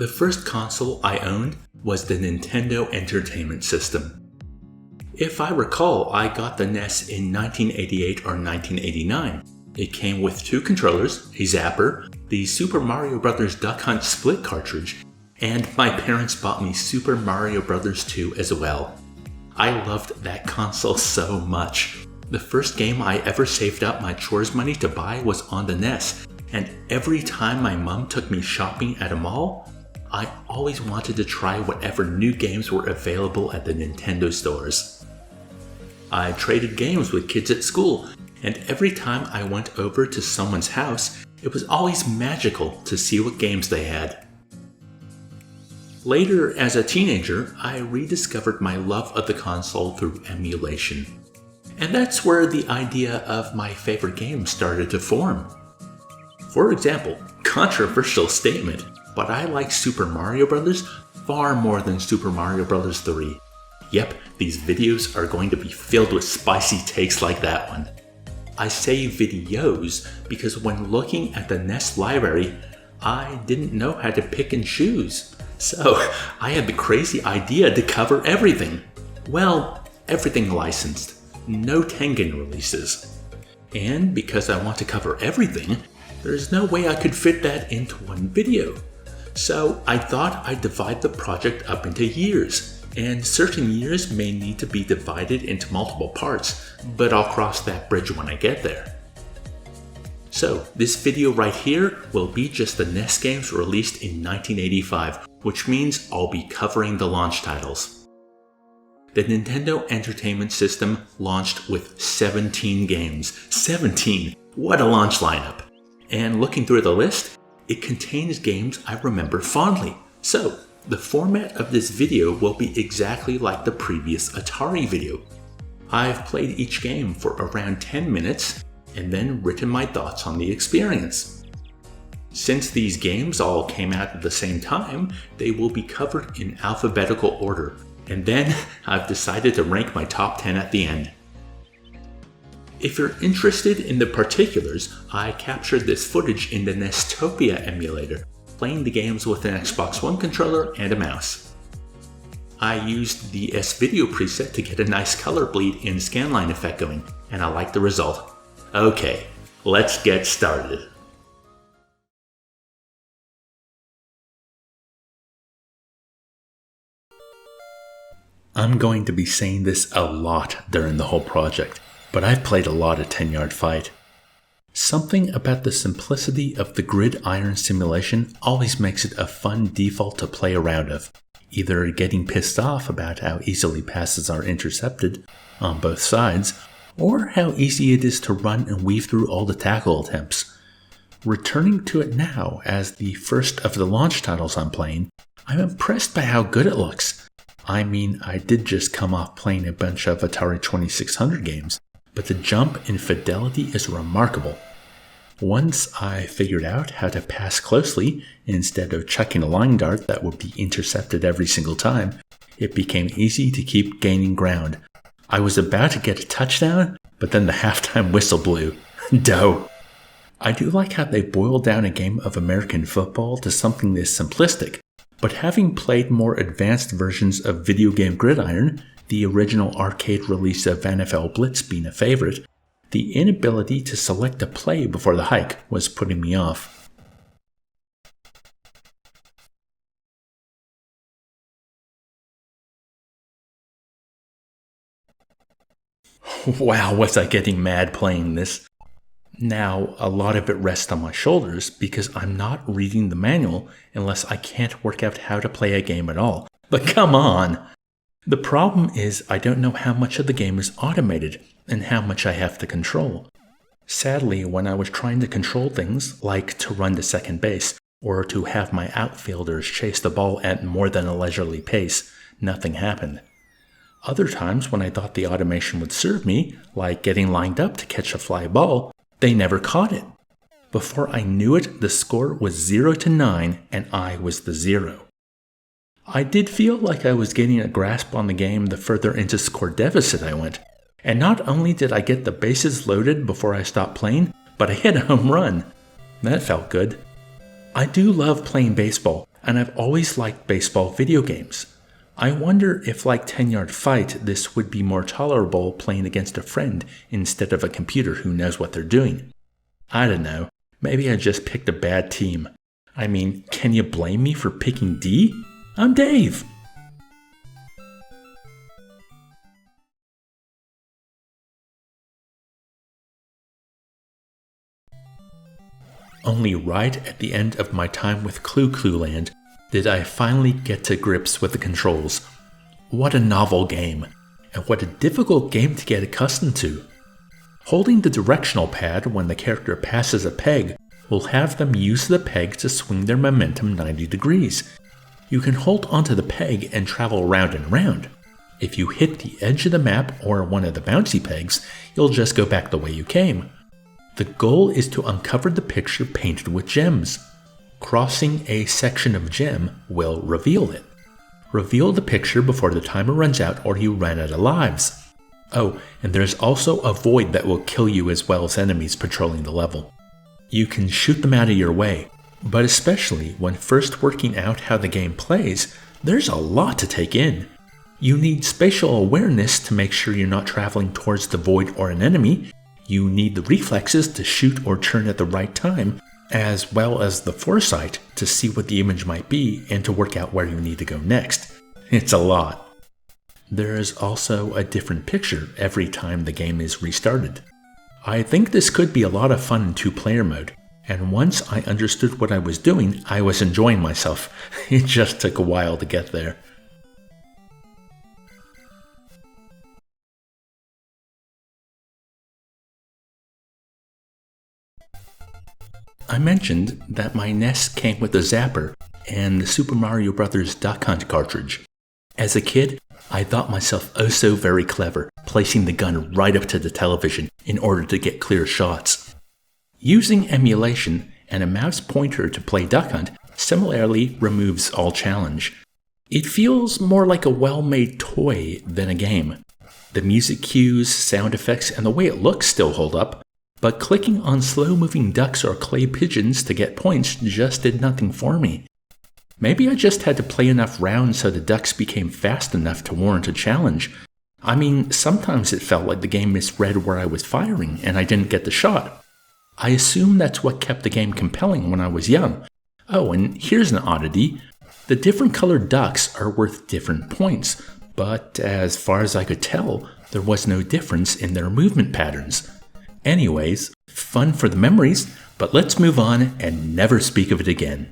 The first console I owned was the Nintendo Entertainment System. If I recall, I got the NES in 1988 or 1989. It came with 2 controllers, a zapper, the Super Mario Bros. Duck Hunt split cartridge, and my parents bought me Super Mario Bros. 2 as well. I loved that console so much. The first game I ever saved up my chores money to buy was on the NES, and every time my mom took me shopping at a mall, I always wanted to try whatever new games were available at the Nintendo stores. I traded games with kids at school, and every time I went over to someone's house, it was always magical to see what games they had. Later, as a teenager, I rediscovered my love of the console through emulation. And that's where the idea of my favorite games started to form. For example, controversial statement, but I like Super Mario Bros. Far more than Super Mario Bros. 3. Yep, these videos are going to be filled with spicy takes like that one. I say videos because when looking at the NES library, I didn't know how to pick and choose. So I had the crazy idea to cover everything. Well, everything licensed. No Tengen releases. And because I want to cover everything, there's no way I could fit that into one video. So I thought I'd divide the project up into years, and certain years may need to be divided into multiple parts, but I'll cross that bridge when I get there. So this video right here will be just the NES games released in 1985, which means I'll be covering the launch titles. The Nintendo Entertainment System launched with 17 games. 17! What a launch lineup! And looking through the list, it contains games I remember fondly. So, the format of this video will be exactly like the previous Atari video. I've played each game for around 10 minutes and then written my thoughts on the experience. Since these games all came out at the same time, they will be covered in alphabetical order, and then I've decided to rank my top 10 at the end. If you're interested in the particulars, I captured this footage in the NESTopia emulator, playing the games with an Xbox One controller and a mouse. I used the S-Video preset to get a nice color bleed and scanline effect going, and I like the result. Okay, let's get started. I'm going to be saying this a lot during the whole project, but I've played a lot of 10-Yard Fight. Something about the simplicity of the gridiron simulation always makes it a fun default to play around of, either getting pissed off about how easily passes are intercepted on both sides, or how easy it is to run and weave through all the tackle attempts. Returning to it now as the first of the launch titles I'm playing, I'm impressed by how good it looks. I mean, I did just come off playing a bunch of Atari 2600 games, but the jump in fidelity is remarkable. Once I figured out how to pass closely instead of chucking a line dart that would be intercepted every single time, it became easy to keep gaining ground. I was about to get a touchdown, but then the halftime whistle blew. Dough. I do like how they boiled down a game of American football to something this simplistic, but having played more advanced versions of video game gridiron, the original arcade release of NFL Blitz being a favorite, the inability to select a play before the hike was putting me off. Wow, was I getting mad playing this. Now, a lot of it rests on my shoulders because I'm not reading the manual unless I can't work out how to play a game at all. But come on! The problem is I don't know how much of the game is automated and how much I have to control. Sadly, when I was trying to control things like to run to second base or to have my outfielders chase the ball at more than a leisurely pace, nothing happened. Other times when I thought the automation would serve me, like getting lined up to catch a fly ball, they never caught it. Before I knew it, the score was 0-9 and I was the 0. I did feel like I was getting a grasp on the game the further into score deficit I went. And not only did I get the bases loaded before I stopped playing, but I hit a home run. That felt good. I do love playing baseball, and I've always liked baseball video games. I wonder if, like 10-Yard Fight, this would be more tolerable playing against a friend instead of a computer who knows what they're doing. I don't know, maybe I just picked a bad team. I mean, can you blame me for picking D? I'm Dave! Only right at the end of my time with Clu Clu Land did I finally get to grips with the controls. What a novel game, and what a difficult game to get accustomed to. Holding the directional pad when the character passes a peg will have them use the peg to swing their momentum 90 degrees. You can hold onto the peg and travel round and round. If you hit the edge of the map or one of the bouncy pegs, you'll just go back the way you came. The goal is to uncover the picture painted with gems. Crossing a section of gem will reveal it. Reveal the picture before the timer runs out or you run out of lives. Oh, and there's also a void that will kill you as well as enemies patrolling the level. You can shoot them out of your way, but especially when first working out how the game plays, there's a lot to take in. You need spatial awareness to make sure you're not traveling towards the void or an enemy. You need the reflexes to shoot or turn at the right time, as well as the foresight to see what the image might be and to work out where you need to go next. It's a lot. There is also a different picture every time the game is restarted. I think this could be a lot of fun in 2-player mode, and once I understood what I was doing, I was enjoying myself. It just took a while to get there. I mentioned that my NES came with a zapper and the Super Mario Bros. Duck Hunt cartridge. As a kid, I thought myself oh so very clever, placing the gun right up to the television in order to get clear shots. Using emulation and a mouse pointer to play Duck Hunt similarly removes all challenge. It feels more like a well-made toy than a game. The music cues, sound effects, and the way it looks still hold up, but clicking on slow-moving ducks or clay pigeons to get points just did nothing for me. Maybe I just had to play enough rounds so the ducks became fast enough to warrant a challenge. I mean, sometimes it felt like the game misread where I was firing and I didn't get the shot. I assume that's what kept the game compelling when I was young. Oh, and here's an oddity. The different colored ducks are worth different points, but as far as I could tell, there was no difference in their movement patterns. Anyways, fun for the memories, but let's move on and never speak of it again.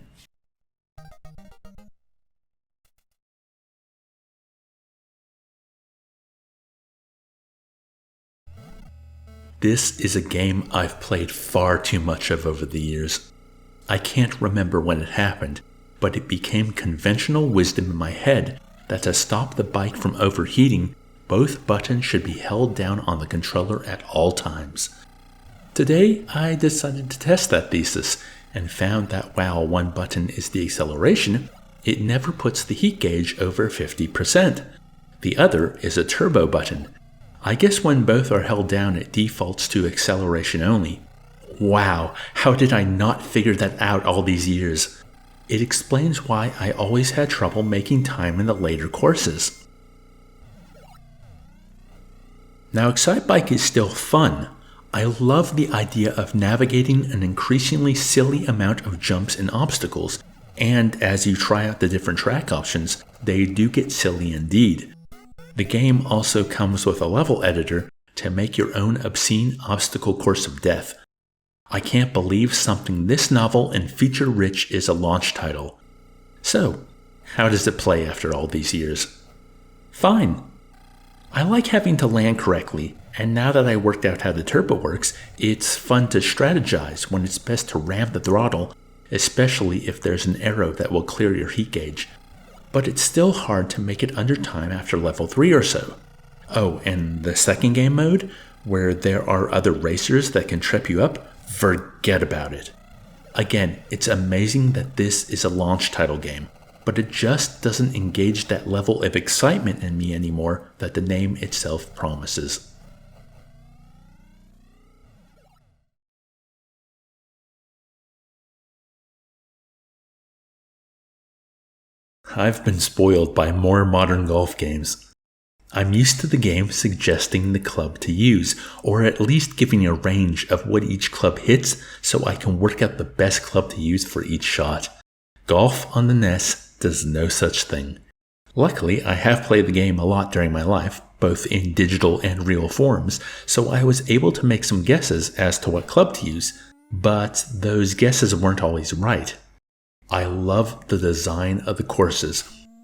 This is a game I've played far too much of over the years. I can't remember when it happened, but it became conventional wisdom in my head that to stop the bike from overheating, both buttons should be held down on the controller at all times. Today, I decided to test that thesis and found that while one button is the acceleration, it never puts the heat gauge over 50%. The other is a turbo button. I guess when both are held down, it defaults to acceleration only. Wow, how did I not figure that out all these years? It explains why I always had trouble making time in the later courses. Now, Excitebike is still fun. I love the idea of navigating an increasingly silly amount of jumps and obstacles, and as you try out the different track options, they do get silly indeed. The game also comes with a level editor to make your own obscene obstacle course of death. I can't believe something this novel and feature-rich is a launch title. So, how does it play after all these years? Fine. I like having to land correctly, and now that I worked out how the turbo works, it's fun to strategize when it's best to ram the throttle, especially if there's an arrow that will clear your heat gauge. But it's still hard to make it under time after level 3 or so. Oh, and the second game mode, where there are other racers that can trip you up, forget about it. Again, it's amazing that this is a launch title game, but it just doesn't engage that level of excitement in me anymore that the name itself promises. I've been spoiled by more modern golf games. I'm used to the game suggesting the club to use, or at least giving a range of what each club hits so I can work out the best club to use for each shot. Golf on the NES does no such thing. Luckily, I have played the game a lot during my life, both in digital and real forms, so I was able to make some guesses as to what club to use, but those guesses weren't always right. I love the design of the courses,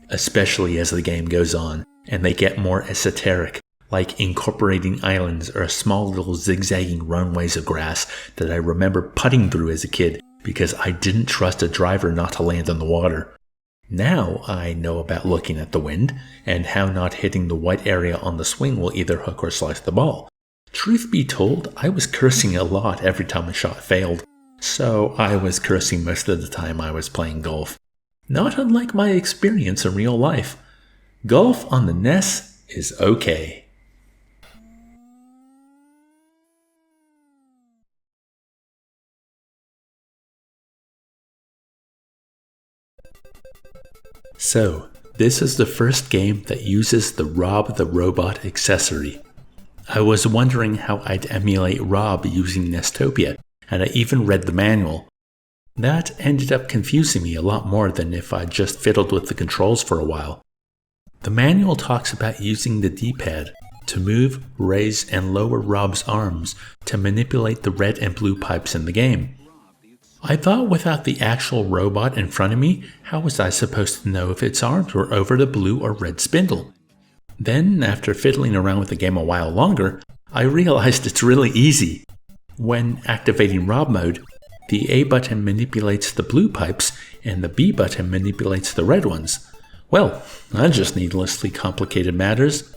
especially as the game goes on, and they get more esoteric, like incorporating islands or small little zigzagging runways of grass that I remember putting through as a kid because I didn't trust a driver not to land on the water. Now I know about looking at the wind, and how not hitting the white area on the swing will either hook or slice the ball. Truth be told, I was cursing a lot every time a shot failed, so I was cursing most of the time I was playing golf. Not unlike my experience in real life. Golf on the NES is okay. So, this is the first game that uses the Rob the Robot accessory. I was wondering how I'd emulate Rob using NESTopia, and I even read the manual. That ended up confusing me a lot more than if I'd just fiddled with the controls for a while. The manual talks about using the D-pad to move, raise, and lower Rob's arms to manipulate the red and blue pipes in the game. I thought without the actual robot in front of me, how was I supposed to know if its arms were over the blue or red spindle? Then, after fiddling around with the game a while longer, I realized it's really easy. When activating Rob mode, the A button manipulates the blue pipes and the B button manipulates the red ones. Well, that just needlessly complicated matters.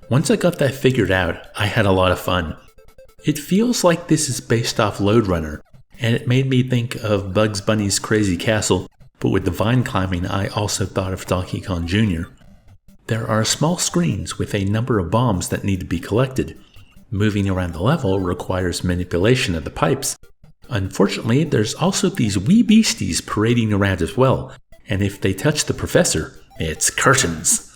Once I got that figured out, I had a lot of fun. It feels like this is based off Lode Runner, and it made me think of Bugs Bunny's Crazy Castle, but with the vine climbing I also thought of Donkey Kong Jr. There are small screens with a number of bombs that need to be collected. Moving around the level requires manipulation of the pipes. Unfortunately, there's also these wee beasties parading around as well, and if they touch the professor, it's curtains.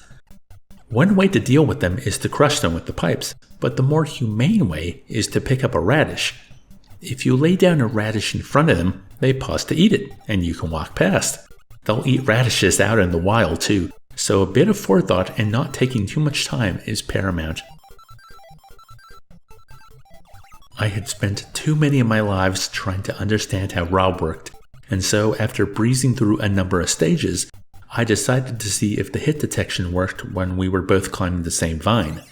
One way to deal with them is to crush them with the pipes, but the more humane way is to pick up a radish. If you lay down a radish in front of them, they pause to eat it, and you can walk past. They'll eat radishes out in the wild too, so a bit of forethought and not taking too much time is paramount. I had spent too many of my lives trying to understand how Rob worked, and so after breezing through a number of stages, I decided to see if the hit detection worked when we were both climbing the same vine.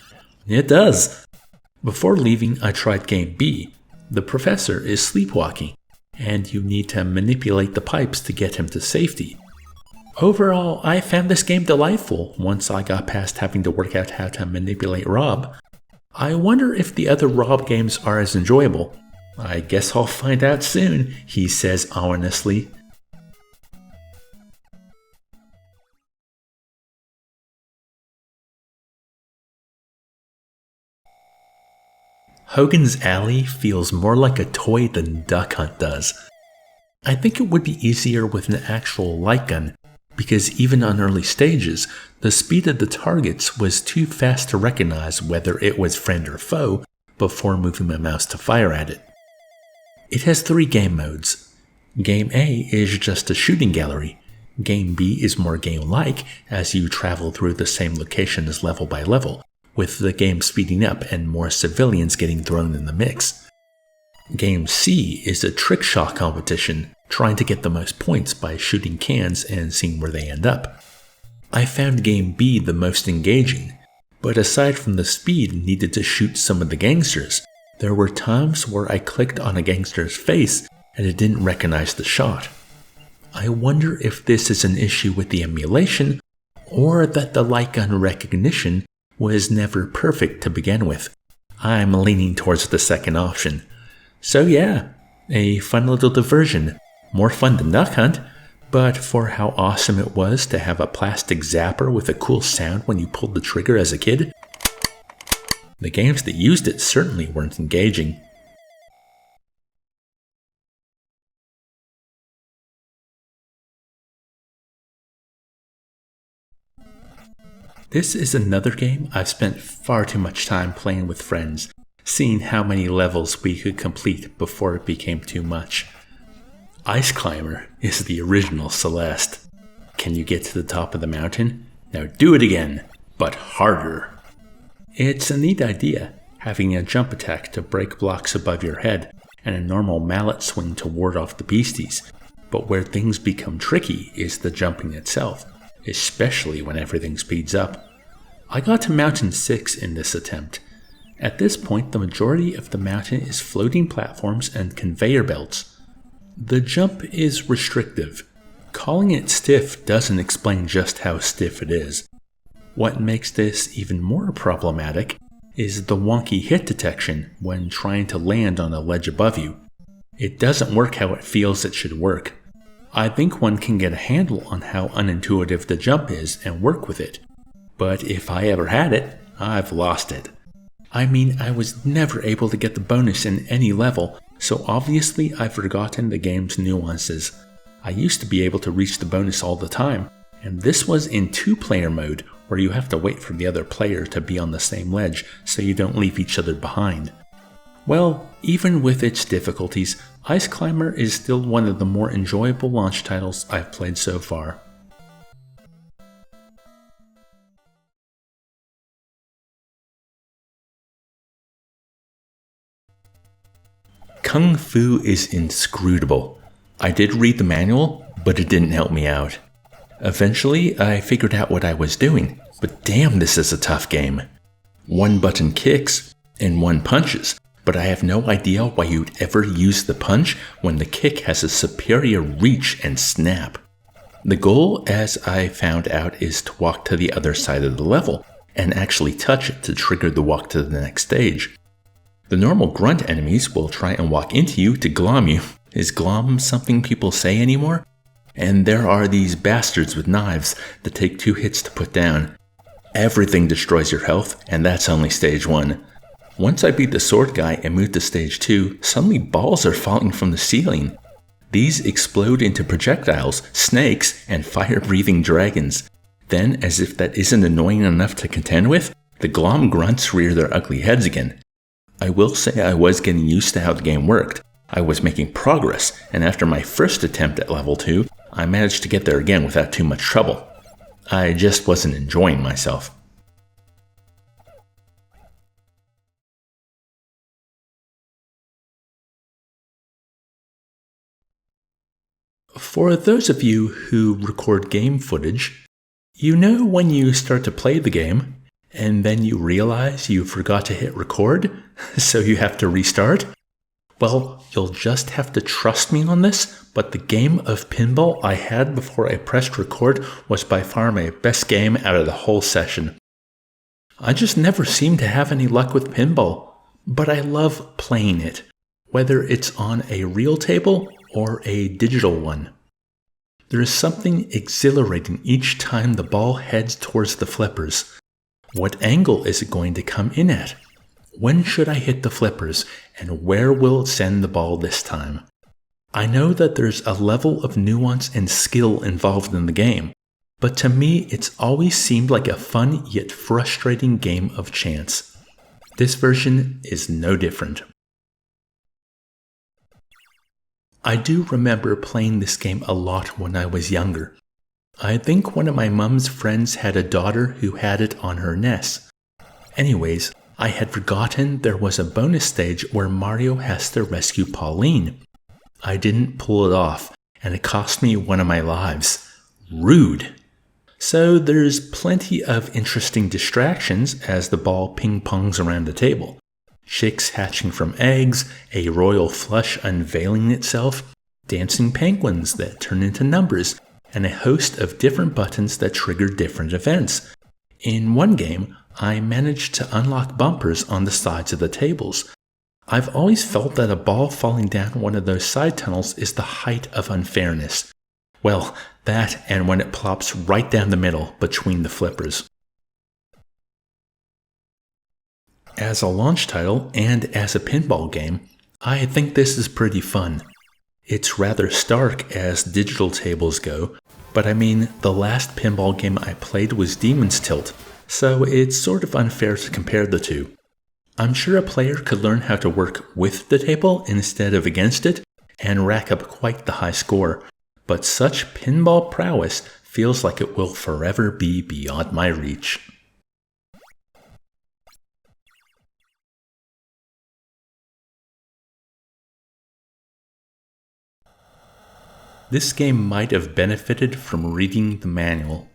It does! Before leaving, I tried Game B. The professor is sleepwalking, and you need to manipulate the pipes to get him to safety. Overall, I found this game delightful once I got past having to work out how to manipulate Rob. I wonder if the other Rob games are as enjoyable. I guess I'll find out soon, he says ominously. Hogan's Alley feels more like a toy than Duck Hunt does. I think it would be easier with an actual light gun, because even on early stages, the speed of the targets was too fast to recognize whether it was friend or foe before moving my mouse to fire at it. It has 3 game modes. Game A is just a shooting gallery. Game B is more game-like, as you travel through the same locations level by level, with the game speeding up and more civilians getting thrown in the mix. Game C is a trick shot competition, trying to get the most points by shooting cans and seeing where they end up. I found Game B the most engaging, but aside from the speed needed to shoot some of the gangsters, there were times where I clicked on a gangster's face and it didn't recognize the shot. I wonder if this is an issue with the emulation, or that the light gun recognition was never perfect to begin with. I'm leaning towards the second option. So yeah, a fun little diversion. More fun than Duck Hunt, but for how awesome it was to have a plastic zapper with a cool sound when you pulled the trigger as a kid, the games that used it certainly weren't engaging. This is another game I've spent far too much time playing with friends, seeing how many levels we could complete before it became too much. Ice Climber is the original Celeste. Can you get to the top of the mountain? Now do it again, but harder. It's a neat idea, having a jump attack to break blocks above your head and a normal mallet swing to ward off the beasties, but where things become tricky is the jumping itself, especially when everything speeds up. I got to Mountain 6 in this attempt. At this point, the majority of the mountain is floating platforms and conveyor belts. The jump is restrictive. Calling it stiff doesn't explain just how stiff it is. What makes this even more problematic is the wonky hit detection when trying to land on a ledge above you. It doesn't work how it feels it should work. I think one can get a handle on how unintuitive the jump is and work with it. But if I ever had it, I've lost it. I mean, I was never able to get the bonus in any level, so obviously I've forgotten the game's nuances. I used to be able to reach the bonus all the time, and this was in 2-player mode, where you have to wait for the other player to be on the same ledge so you don't leave each other behind. Well, even with its difficulties, Ice Climber is still one of the more enjoyable launch titles I've played so far. Kung Fu is inscrutable. I did read the manual, but it didn't help me out. Eventually, I figured out what I was doing, but damn, this is a tough game. 1 button kicks, and 1 punches, but I have no idea why you'd ever use the punch when the kick has a superior reach and snap. The goal, as I found out, is to walk to the other side of the level, and actually touch it to trigger the walk to the next stage. The normal grunt enemies will try and walk into you to glom you. Is glom something people say anymore? And there are these bastards with knives that take 2 hits to put down. Everything destroys your health, and that's only stage 1. Once I beat the sword guy and moved to stage 2, suddenly balls are falling from the ceiling. These explode into projectiles, snakes, and fire-breathing dragons. Then, as if that isn't annoying enough to contend with, the glom grunts rear their ugly heads again. I will say I was getting used to how the game worked. I was making progress, and after my first attempt at level 2, I managed to get there again without too much trouble. I just wasn't enjoying myself. For those of you who record game footage, you know when you start to play the game, and then you realize you forgot to hit record, so you have to restart? Well, you'll just have to trust me on this, but the game of pinball I had before I pressed record was by far my best game out of the whole session. I just never seem to have any luck with pinball, but I love playing it, whether it's on a real table or a digital one. There is something exhilarating each time the ball heads towards the flippers. What angle is it going to come in at? When should I hit the flippers, and where will it send the ball this time? I know that there's a level of nuance and skill involved in the game, but to me it's always seemed like a fun yet frustrating game of chance. This version is no different. I do remember playing this game a lot when I was younger. I think one of my mum's friends had a daughter who had it on her NES. Anyways, I had forgotten there was a bonus stage where Mario has to rescue Pauline. I didn't pull it off, and it cost me one of my lives. Rude. So there's plenty of interesting distractions as the ball ping-pongs around the table. Chicks hatching from eggs, a royal flush unveiling itself, dancing penguins that turn into numbers, and a host of different buttons that trigger different events. In one game, I managed to unlock bumpers on the sides of the tables. I've always felt that a ball falling down one of those side tunnels is the height of unfairness. Well, that and when it plops right down the middle between the flippers. As a launch title and as a pinball game, I think this is pretty fun. It's rather stark as digital tables go, but I mean, the last pinball game I played was Demon's Tilt, so it's sort of unfair to compare the two. I'm sure a player could learn how to work with the table instead of against it and rack up quite the high score, but such pinball prowess feels like it will forever be beyond my reach. This game might have benefited from reading the manual.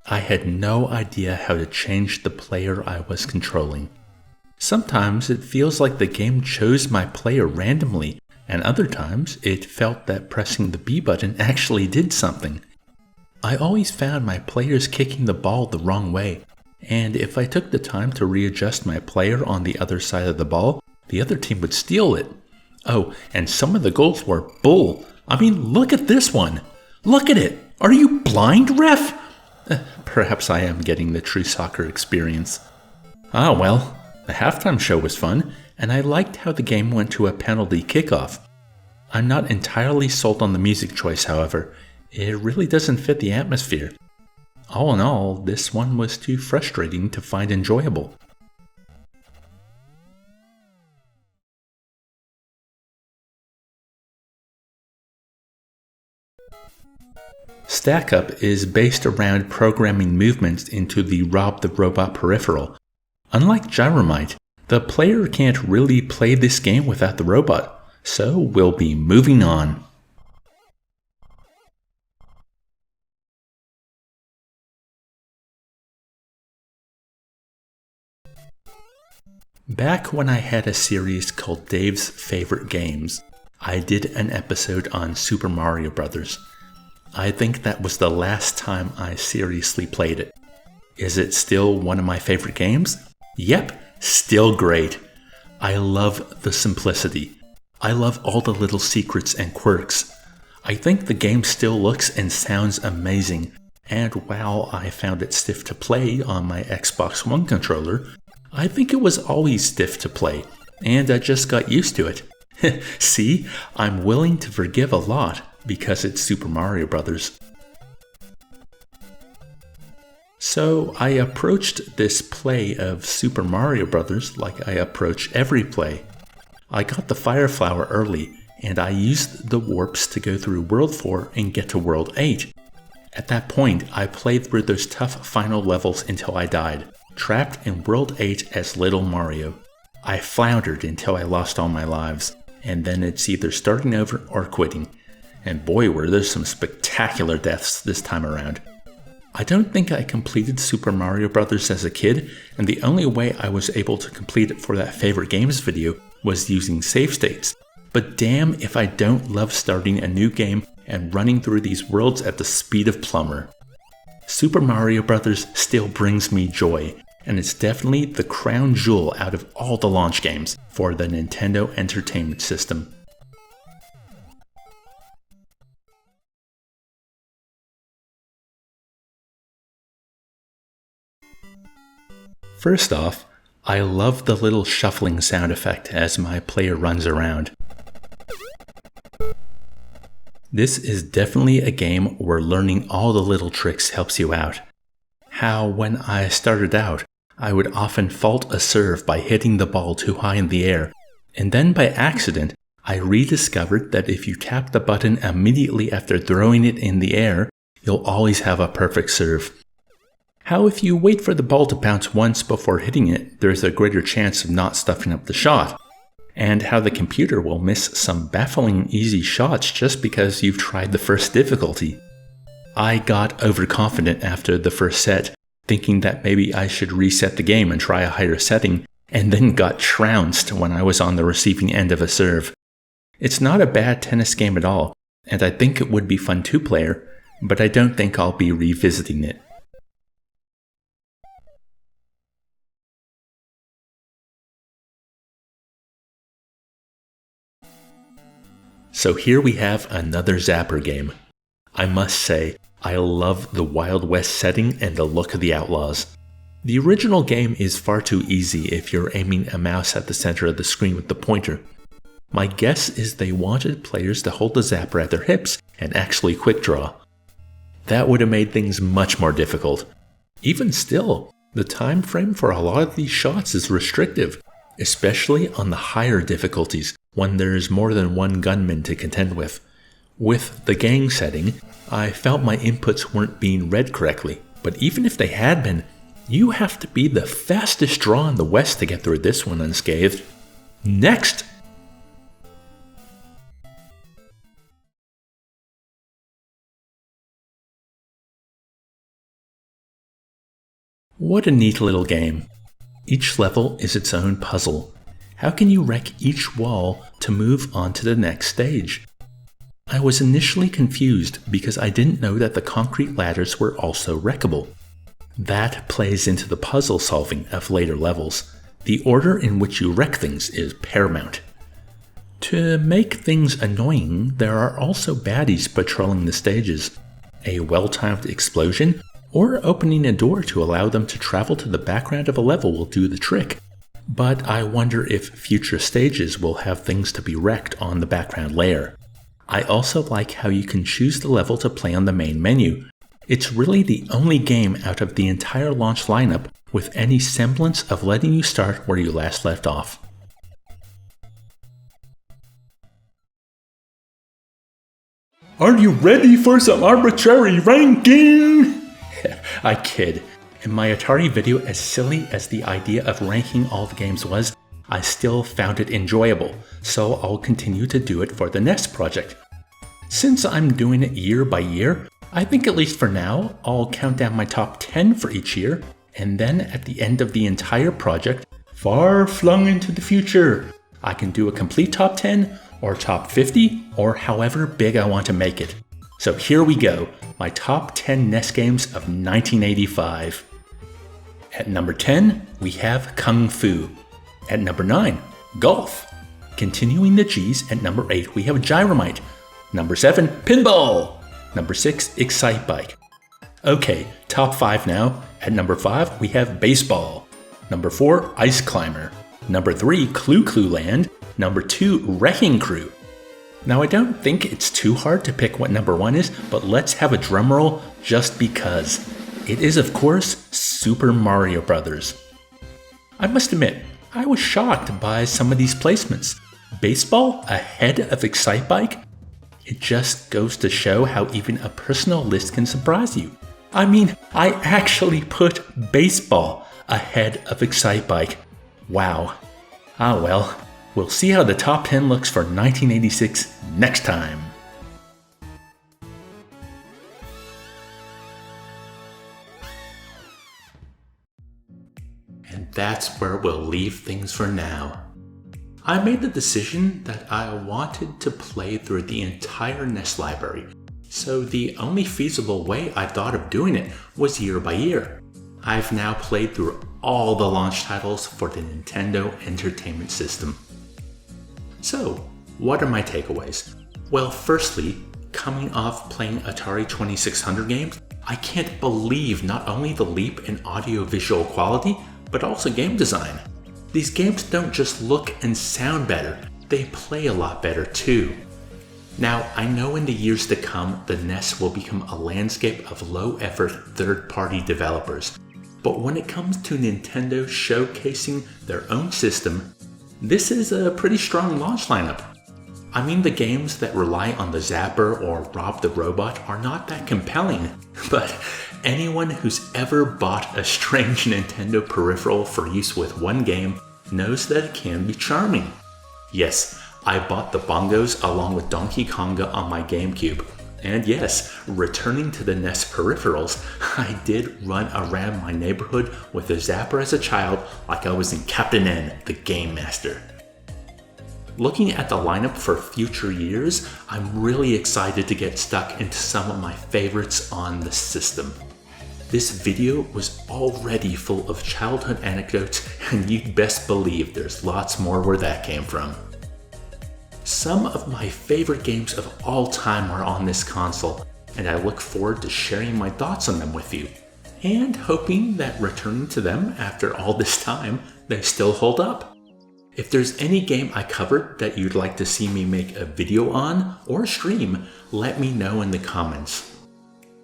I had no idea how to change the player I was controlling. Sometimes it feels like the game chose my player randomly, and other times it felt that pressing the B button actually did something. I always found my players kicking the ball the wrong way, and if I took the time to readjust my player on the other side of the ball, the other team would steal it. Oh, and some of the goals were bull. I mean, look at this one. Look at it. Are you blind, ref? Perhaps I am getting the true soccer experience. Ah, well, the halftime show was fun, and I liked how the game went to a penalty kickoff. I'm not entirely sold on the music choice, however. It really doesn't fit the atmosphere. All in all, this one was too frustrating to find enjoyable. Stack Up is based around programming movements into the Rob the Robot peripheral. Unlike Gyromite, the player can't really play this game without the robot, so we'll be moving on. Back when I had a series called Dave's Favorite Games, I did an episode on Super Mario Bros. I think that was the last time I seriously played it. Is it still one of my favorite games? Yep, still great. I love the simplicity. I love all the little secrets and quirks. I think the game still looks and sounds amazing, and while I found it stiff to play on my Xbox One controller, I think it was always stiff to play, and I just got used to it. See, I'm willing to forgive a lot because it's Super Mario Bros. So I approached this play of Super Mario Bros. Like I approach every play. I got the Fire Flower early, and I used the warps to go through World 4 and get to World 8. At that point, I played through those tough final levels until I died, trapped in World 8 as Little Mario. I floundered until I lost all my lives, and then it's either starting over or quitting. And boy, were there some spectacular deaths this time around. I don't think I completed Super Mario Bros. As a kid, and the only way I was able to complete it for that favorite games video was using save states. But damn if I don't love starting a new game and running through these worlds at the speed of Plumber. Super Mario Bros. Still brings me joy, and it's definitely the crown jewel out of all the launch games for the Nintendo Entertainment System. First off, I love the little shuffling sound effect as my player runs around. This is definitely a game where learning all the little tricks helps you out. How when I started out, I would often fault a serve by hitting the ball too high in the air, and then by accident, I rediscovered that if you tap the button immediately after throwing it in the air, you'll always have a perfect serve. How if you wait for the ball to bounce once before hitting it, there's a greater chance of not stuffing up the shot. And how the computer will miss some baffling easy shots just because you've tried the first difficulty. I got overconfident after the first set, thinking that maybe I should reset the game and try a higher setting, and then got trounced when I was on the receiving end of a serve. It's not a bad tennis game at all, and I think it would be fun two-player, but I don't think I'll be revisiting it. So here we have another Zapper game. I must say, I love the Wild West setting and the look of the Outlaws. The original game is far too easy if you're aiming a mouse at the center of the screen with the pointer. My guess is they wanted players to hold the zapper at their hips and actually quick draw. That would have made things much more difficult. Even still, The time frame for a lot of these shots is restrictive, especially on the higher difficulties when there's more than one gunman to contend with. With the gang setting, I felt my inputs weren't being read correctly, but even if they had been, you have to be the fastest draw in the West to get through this one unscathed. Next! What a neat little game. Each level is its own puzzle. How can you wreck each wall to move on to the next stage? I was initially confused because I didn't know that the concrete ladders were also wreckable. That plays into the puzzle solving of later levels. The order in which you wreck things is paramount. To make things annoying, there are also baddies patrolling the stages. A well-timed explosion or opening a door to allow them to travel to the background of a level will do the trick. But I wonder if future stages will have things to be wrecked on the background layer. I also like how you can choose the level to play on the main menu. It's really the only game out of the entire launch lineup with any semblance of letting you start where you last left off. Are you ready for some arbitrary ranking? I kid. In my Atari video, as silly as the idea of ranking all the games was, I still found it enjoyable, so I'll continue to do it for the NES project. Since I'm doing it year by year, I think at least for now, I'll count down my top 10 for each year, and then at the end of the entire project, far flung into the future, I can do a complete top 10, or top 50, or however big I want to make it. So here we go, my top 10 NES games of 1985. At number 10, we have Kung Fu. At number 9, Golf. Continuing the G's, at number 8, we have Gyromite. Number 7, Pinball. Number 6, Excitebike. Okay, top 5 now. At number 5, we have Baseball. Number 4, Ice Climber. Number 3, Clu Clu Land. Number 2, Wrecking Crew. Now I don't think it's too hard to pick what number 1 is, but let's have a drum roll just because. It is, of course, Super Mario Bros. I must admit, I was shocked by some of these placements. Baseball ahead of Excitebike? It just goes to show how even a personal list can surprise you. I mean, I actually put Baseball ahead of Excitebike. Wow. Ah well, we'll see how the top 10 looks for 1986 next time. And that's where we'll leave things for now. I made the decision that I wanted to play through the entire NES library, so the only feasible way I thought of doing it was year by year. I've now played through all the launch titles for the Nintendo Entertainment System. So, what are my takeaways? Well, firstly, coming off playing Atari 2600 games, I can't believe not only the leap in audio-visual quality, but also game design. These games don't just look and sound better, they play a lot better too. Now, I know in the years to come, the NES will become a landscape of low-effort third-party developers, but when it comes to Nintendo showcasing their own system, this is a pretty strong launch lineup. I mean, the games that rely on the Zapper or Rob the Robot are not that compelling, but anyone who's ever bought a strange Nintendo peripheral for use with one game knows that it can be charming. Yes, I bought the bongos along with Donkey Konga on my GameCube. And yes, returning to the NES peripherals, I did run around my neighborhood with a Zapper as a child like I was in Captain N, the Game Master. Looking at the lineup for future years, I'm really excited to get stuck into some of my favorites on the system. This video was already full of childhood anecdotes, and you'd best believe there's lots more where that came from. Some of my favorite games of all time are on this console, and I look forward to sharing my thoughts on them with you, and hoping that returning to them after all this time, they still hold up. If there's any game I covered that you'd like to see me make a video on or stream, let me know in the comments.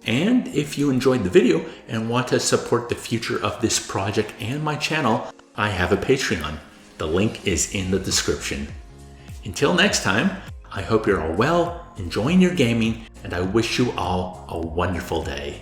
And if you enjoyed the video and want to support the future of this project and my channel, I have a Patreon. The link is in the description. Until next time, I hope you're all well, enjoying your gaming, and I wish you all a wonderful day.